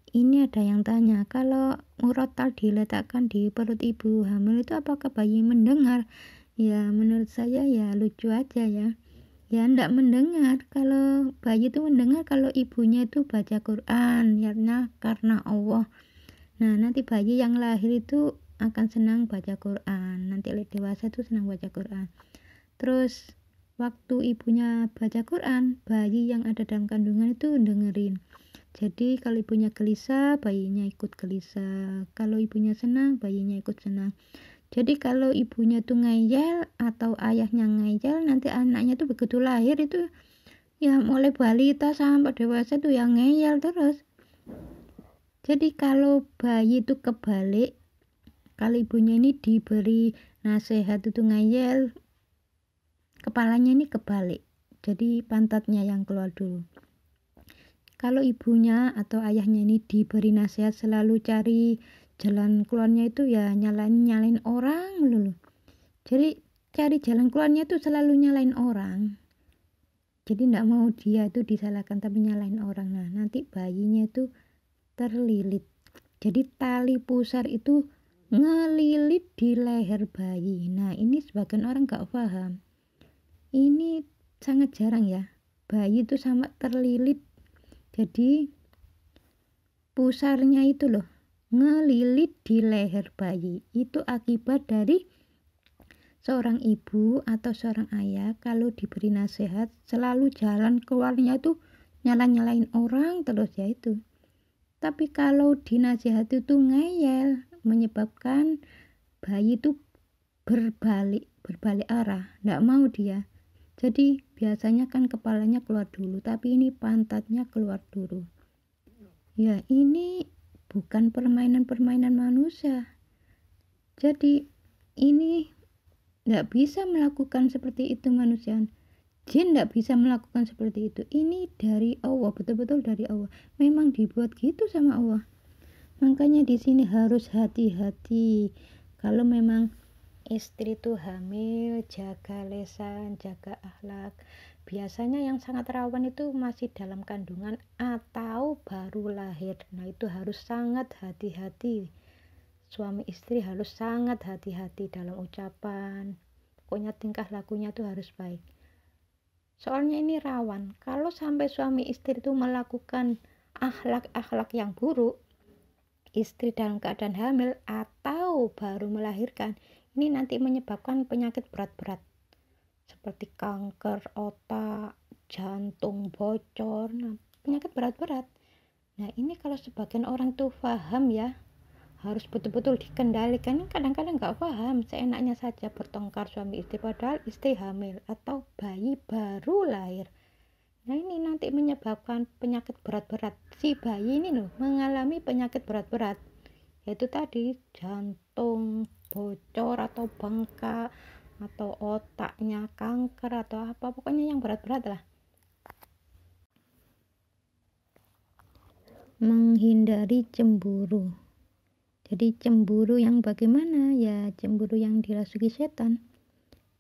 Ini ada yang tanya, kalau murotal diletakkan di perut ibu hamil itu apakah bayi mendengar? Ya menurut saya ya lucu aja ya. Ya enggak mendengar. Kalau bayi itu mendengar kalau ibunya itu baca Quran, ya karena Allah. Nah, nanti bayi yang lahir itu akan senang baca Quran. Nanti dewasa itu senang baca Quran. Terus waktu ibunya baca Quran, bayi yang ada dalam kandungan itu dengerin. Jadi kalau ibunya gelisah, bayinya ikut gelisah. Kalau ibunya senang, bayinya ikut senang. Jadi kalau ibunya tuh ngeyel atau ayahnya ngeyel, nanti anaknya tuh begitu lahir itu ya mulai balita sampai dewasa tuh yang ngeyel terus. Jadi kalau bayi itu kebalik, kalau ibunya ini diberi nasihat itu ngeyel, kepalanya ini kebalik. Jadi pantatnya yang keluar dulu. Kalau ibunya atau ayahnya ini diberi nasihat selalu cari jalan keluarnya itu ya nyalain orang dulu. Jadi cari jalan keluarnya itu selalu nyalain orang. Jadi tidak mau dia itu disalahkan tapi nyalain orang. Nah nanti bayinya itu terlilit. Jadi tali pusar itu ngelilit di leher bayi. Nah ini sebagian orang gak paham. Ini sangat jarang ya. Bayi itu sama terlilit. Jadi pusarnya itu loh ngelilit di leher bayi. Itu akibat dari seorang ibu atau seorang ayah kalau diberi nasihat selalu jalan keluarnya itu nyalain orang terus ya itu. Tapi kalau dinasihati itu ngeyel menyebabkan bayi itu berbalik arah, nggak mau dia. Jadi biasanya kan kepalanya keluar dulu, tapi ini pantatnya keluar dulu. Ya ini bukan permainan manusia. Jadi ini nggak bisa melakukan seperti itu manusia. Jin nggak bisa melakukan seperti itu. Ini dari Allah, betul-betul dari Allah. Memang dibuat gitu sama Allah. Makanya di sini harus hati-hati. Kalau memang istri itu hamil, jaga lisan, jaga akhlak. Biasanya yang sangat rawan itu masih dalam kandungan atau baru lahir. Nah itu harus sangat hati-hati. Suami istri harus sangat hati-hati dalam ucapan. Pokoknya tingkah lakunya itu harus baik. Soalnya ini rawan. Kalau sampai suami istri itu melakukan akhlak-akhlak yang buruk, istri dalam keadaan hamil atau baru melahirkan, ini nanti menyebabkan penyakit berat-berat seperti kanker otak, jantung bocor, penyakit berat-berat. Nah ini kalau sebagian orang tuh paham ya, harus betul-betul dikendalikan. Kadang-kadang nggak paham, seenaknya saja bertengkar suami istri padahal istri hamil atau bayi baru lahir. Nah ini nanti menyebabkan penyakit berat-berat. Si bayi ini loh mengalami penyakit berat-berat, yaitu tadi jantung bocor atau bengkak atau otaknya kanker atau apa, pokoknya yang berat-berat lah. Menghindari cemburu. Jadi cemburu yang bagaimana? Ya cemburu yang dirasuki setan.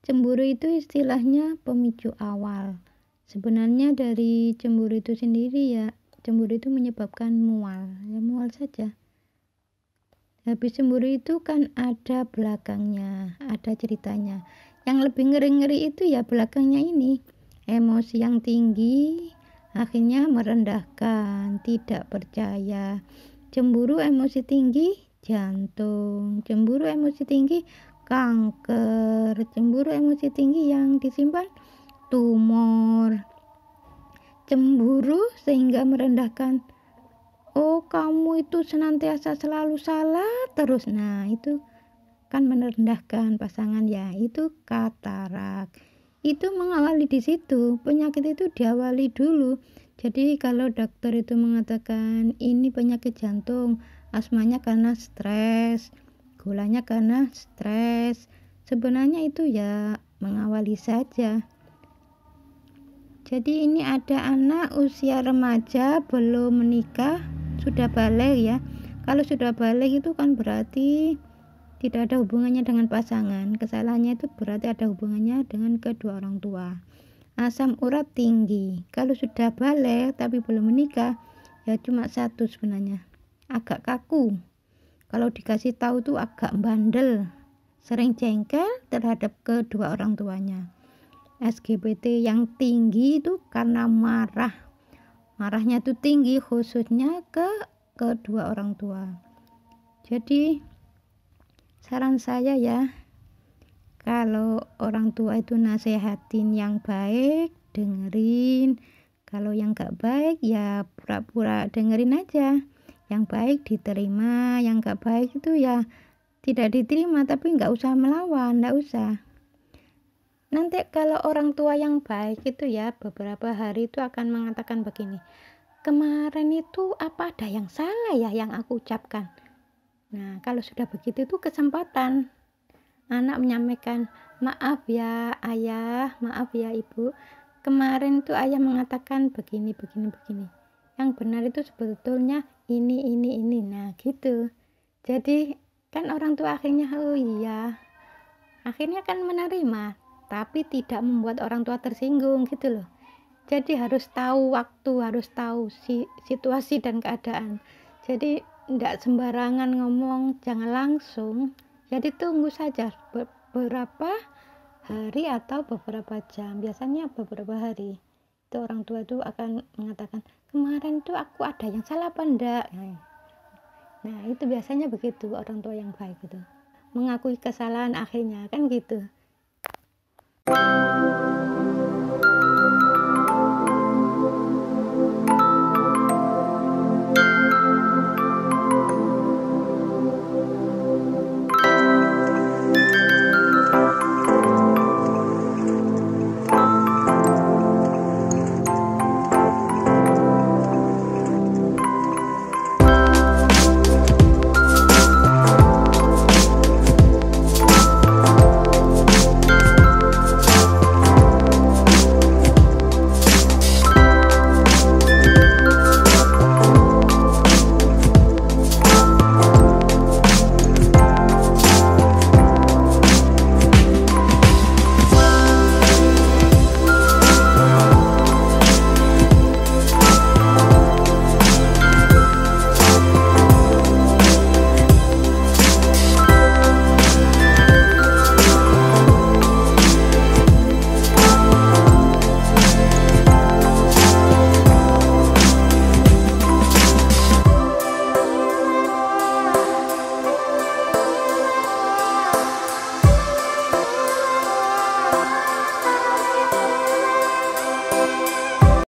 Cemburu itu istilahnya pemicu awal. Sebenarnya dari cemburu itu sendiri ya, cemburu itu menyebabkan mual. Ya mual saja. Habis cemburu itu kan ada belakangnya, ada ceritanya. Yang lebih ngeri-ngeri itu ya belakangnya ini. Emosi yang tinggi, akhirnya merendahkan, tidak percaya. Cemburu emosi tinggi, jantung. Cemburu emosi tinggi, kanker. Cemburu emosi tinggi yang disimpan, tumor. Cemburu sehingga merendahkan, oh kamu itu senantiasa selalu salah terus. Nah itu kan merendahkan pasangan ya, itu katarak. Itu mengawali di situ, penyakit itu diawali dulu. Jadi kalau dokter itu mengatakan ini penyakit jantung, asmanya karena stres, gulanya karena stres, sebenarnya itu ya mengawali saja. Jadi ini ada anak usia remaja belum menikah, sudah balik ya. Kalau sudah balik itu kan berarti tidak ada hubungannya dengan pasangan. Kesalahannya itu berarti ada hubungannya dengan kedua orang tua. Asam urat tinggi. Kalau sudah balik tapi belum menikah, ya cuma satu sebenarnya. agak kaku. Kalau dikasih tahu tuh agak bandel, sering jengkel terhadap kedua orang tuanya. LGBT yang tinggi itu karena marah. Marahnya tuh tinggi khususnya ke kedua orang tua. Jadi saran saya ya, kalau orang tua itu nasehatin yang baik, dengerin. Kalau yang gak baik ya pura-pura dengerin aja. Yang baik diterima, yang gak baik itu ya tidak diterima, tapi gak usah melawan, gak usah. Nanti kalau orang tua yang baik itu ya beberapa hari itu akan mengatakan begini, kemarin itu apa ada yang salah ya yang aku ucapkan. Nah kalau sudah begitu itu kesempatan anak menyampaikan, maaf ya ayah, maaf ya ibu, kemarin tuh ayah mengatakan begini. Yang benar itu sebetulnya ini. Nah gitu. Jadi kan orang tua akhirnya, oh iya. Akhirnya kan menerima, tapi tidak membuat orang tua tersinggung gitu loh. Jadi harus tahu waktu, harus tahu situasi dan keadaan. Jadi tidak sembarangan ngomong, jangan langsung. Jadi tunggu saja beberapa hari atau beberapa jam, biasanya beberapa hari. Itu orang tua itu akan mengatakan, kemarin tuh aku ada yang salah apa enggak? Nah itu biasanya begitu orang tua yang baik itu. Mengakui kesalahan akhirnya kan gitu.